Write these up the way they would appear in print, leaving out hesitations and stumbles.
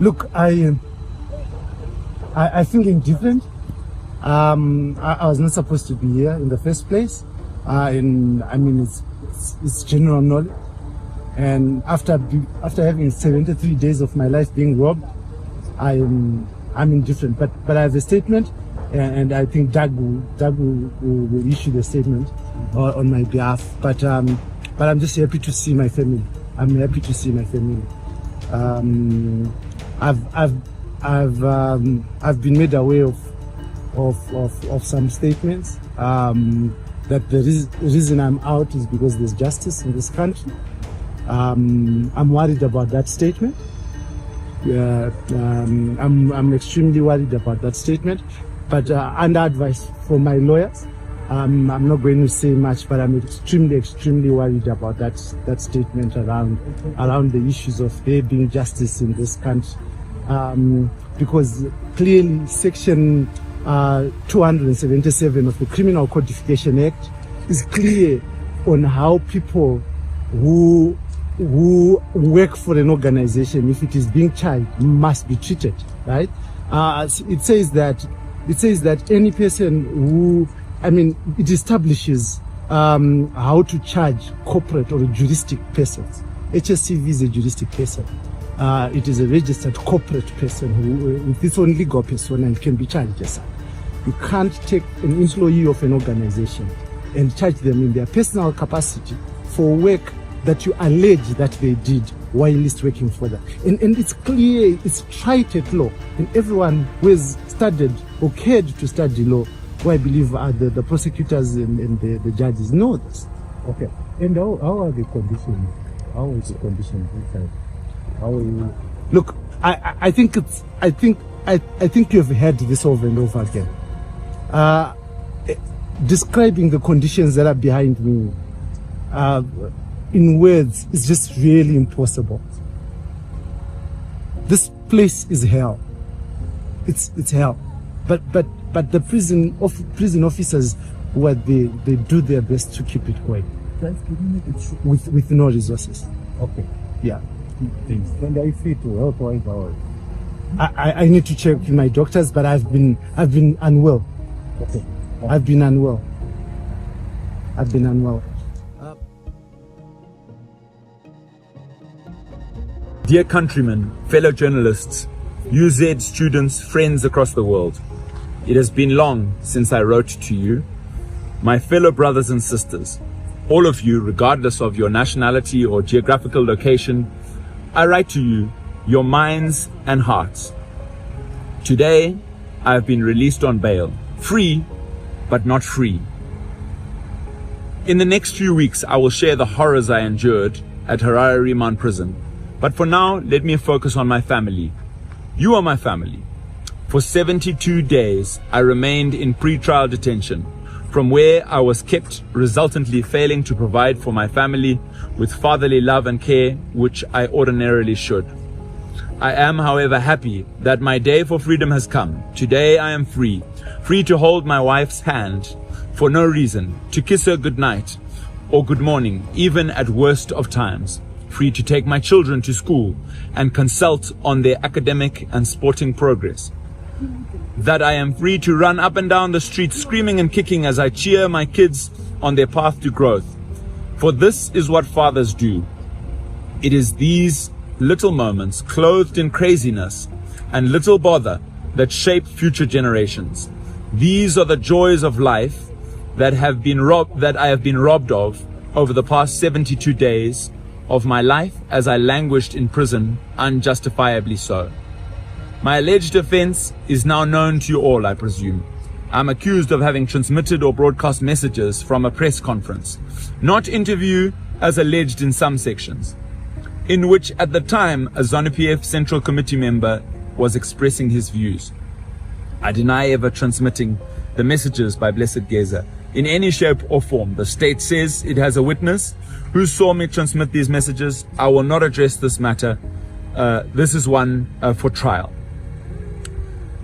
Look, I think indifferent. I was not supposed to be here in the first place. And I mean, it's general knowledge. And after having 73 days of my life being robbed, I'm indifferent. But I have a statement, and I think Doug will issue the statement on my behalf. But I'm just happy to see my family. I'm happy to see my family. I've been made aware of some statements that the reason I'm out is because there's justice in this country. I'm worried about that statement. I'm extremely worried about that statement. But under advice from my lawyers, I'm not going to say much, but I'm extremely worried about that statement around the issues of there being justice in this country. Because clearly Section 277 of the Criminal Codification Act is clear on how people who work for an organization, if it is being charged, must be treated, right? It says that any person who, I mean, it establishes how to charge corporate or juristic persons. HSCV is a juristic person. It is a registered corporate person who, with its own legal persona, and can be charged as such. You can't take an employee of an organization and charge them in their personal capacity for work that you allege that they did while least working for them. And it's clear, it's tried at law. And everyone who has studied or cared to study law, who I believe are the prosecutors and the judges, know this. Okay. And how are the conditions? How is the condition inside? How are you? Look, I think you have heard this over and over again. Describing the conditions that are behind me in words is just really impossible. This place is hell. It's hell. But the prison officers, they do their best to keep it quiet. With no resources. Okay. Yeah. Things. And I feel to help right now. I need to check with my doctors, but I've been unwell. Okay. I've been unwell. Dear countrymen, fellow journalists, UZ students, friends across the world, it has been long since I wrote to you. My fellow brothers and sisters, all of you, regardless of your nationality or geographical location, I write to you, your minds and hearts. Today, I have been released on bail, free, but not free. In the next few weeks, I will share the horrors I endured at Harare Remand Prison. But for now, let me focus on my family. You are my family. For 72 days, I remained in pre-trial detention, from where I was kept, resultantly failing to provide for my family with fatherly love and care, which I ordinarily should. I am, however, happy that my day for freedom has come. Today I am free to hold my wife's hand for no reason, to kiss her goodnight or good morning, even at worst of times. Free to take my children to school and consult on their academic and sporting progress. That I am free to run up and down the street screaming and kicking as I cheer my kids on their path to growth. For this is what fathers do. It is these little moments clothed in craziness and little bother that shape future generations. These are the joys of life that I have been robbed of over the past 72 days of my life as I languished in prison, unjustifiably so. My alleged offense is now known to you all, I presume. I'm accused of having transmitted or broadcast messages from a press conference, not interview as alleged in some sections, in which at the time a ZANU-PF Central Committee member was expressing his views. I deny ever transmitting the messages by Blessed Geza in any shape or form. The state says it has a witness who saw me transmit these messages. I will not address this matter. This is one for trial.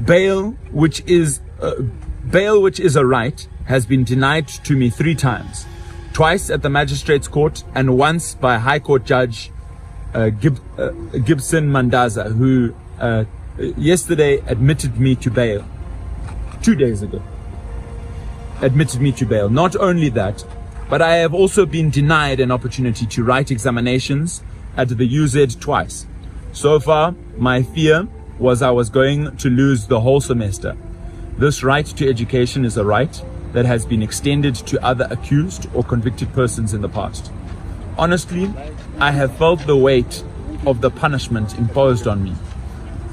Bail, which is a right, has been denied to me 3 times. Twice at the magistrate's court and once by a high court judge Gibson Mandaza, who yesterday admitted me to bail. 2 days ago. Admitted me to bail. Not only that, but I have also been denied an opportunity to write examinations at the UZ twice. So far, my fear was I was going to lose the whole semester. This right to education is a right that has been extended to other accused or convicted persons in the past. Honestly, I have felt the weight of the punishment imposed on me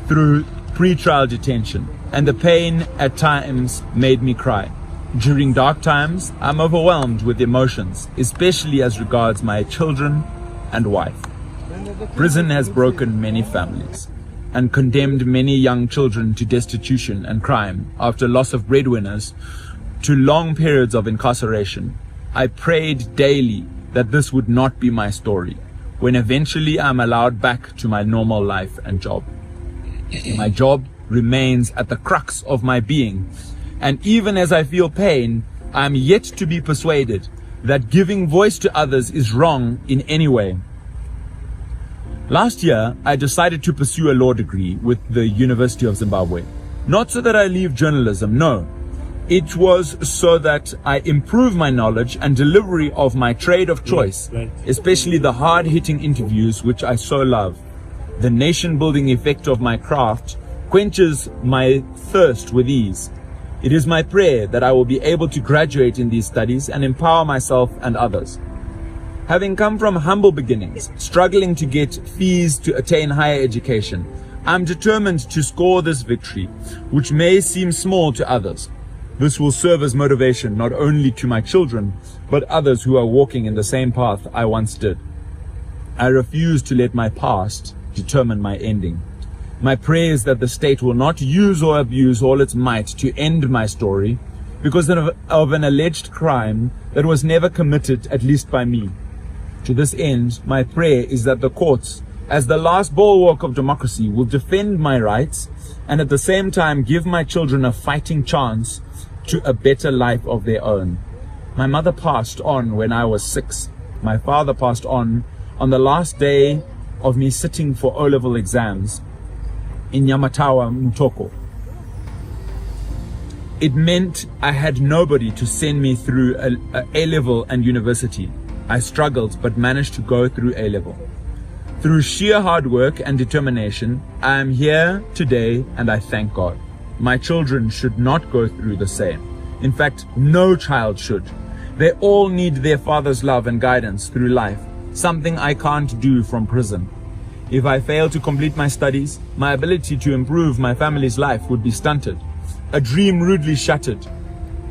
through pre-trial detention, and the pain at times made me cry. During dark times, I'm overwhelmed with emotions, especially as regards my children and wife. Prison has broken many families and condemned many young children to destitution and crime after loss of breadwinners to long periods of incarceration. I prayed daily that this would not be my story when eventually I'm allowed back to my normal life and job. My job remains at the crux of my being, and even as I feel pain, I am yet to be persuaded that giving voice to others is wrong in any way. Last year, I decided to pursue a law degree with the University of Zimbabwe. Not so that I leave journalism, no. It was so that I improve my knowledge and delivery of my trade of choice, especially the hard-hitting interviews which I so love. The nation-building effect of my craft quenches my thirst with ease. It is my prayer that I will be able to graduate in these studies and empower myself and others. Having come from humble beginnings, struggling to get fees to attain higher education, I'm determined to score this victory, which may seem small to others. This will serve as motivation not only to my children, but others who are walking in the same path I once did. I refuse to let my past determine my ending. My prayer is that the state will not use or abuse all its might to end my story because of an alleged crime that was never committed, at least by me. To this end, my prayer is that the courts, as the last bulwark of democracy, will defend my rights and at the same time give my children a fighting chance to a better life of their own. My mother passed on when I was 6. My father passed on the last day of me sitting for O-level exams in Nyamatawa, Mutoko. It meant I had nobody to send me through A-level and university. I struggled but managed to go through A-level. Through sheer hard work and determination, I am here today and I thank God. My children should not go through the same. In fact, no child should. They all need their father's love and guidance through life, something I can't do from prison. If I fail to complete my studies, my ability to improve my family's life would be stunted. A dream rudely shattered.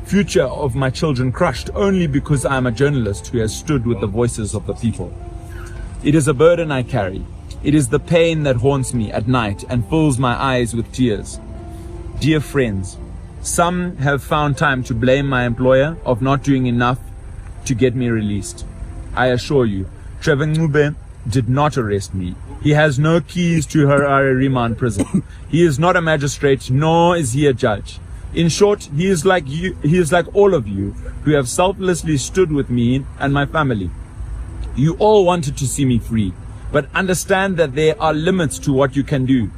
Future of my children crushed only because I am a journalist who has stood with the voices of the people. It is a burden I carry. It is the pain that haunts me at night and fills my eyes with tears. Dear friends, some have found time to blame my employer of not doing enough to get me released. I assure you, Trevor Ncube did not arrest me. He has no keys to Harare remand prison. He is not a magistrate, nor is he a judge. In short, he is like you. He is like all of you who have selflessly stood with me and my family. You all wanted to see me free, but understand that there are limits to what you can do.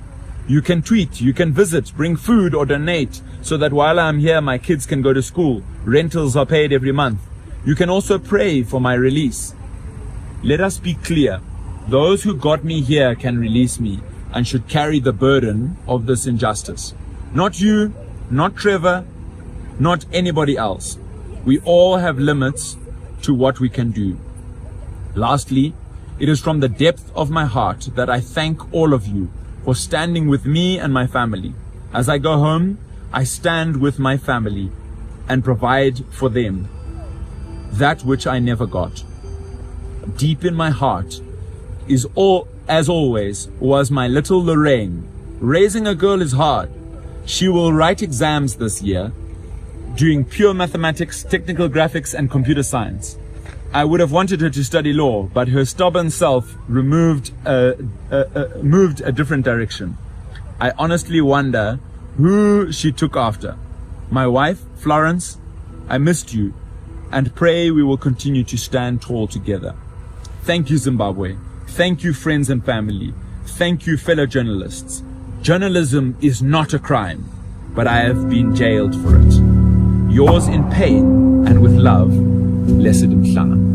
You can tweet, you can visit, bring food or donate so that while I'm here my kids can go to school. Rentals are paid every month. You can also pray for my release. Let us be clear. Those who got me here can release me and should carry the burden of this injustice. Not you, not Trevor, not anybody else. We all have limits to what we can do. Lastly, it is from the depth of my heart that I thank all of you for standing with me and my family. As I go home, I stand with my family and provide for them that which I never got. Deep in my heart is as always, was my little Lorraine. Raising a girl is hard. She will write exams this year, doing pure mathematics, technical graphics, and computer science. I would have wanted her to study law, but her stubborn self moved a different direction. I honestly wonder who she took after. My wife, Florence, I missed you, and pray we will continue to stand tall together. Thank you, Zimbabwe. Thank you, friends and family. Thank you, fellow journalists. Journalism is not a crime, but I have been jailed for it. Yours in pain and with love, Blessed Mhlanga.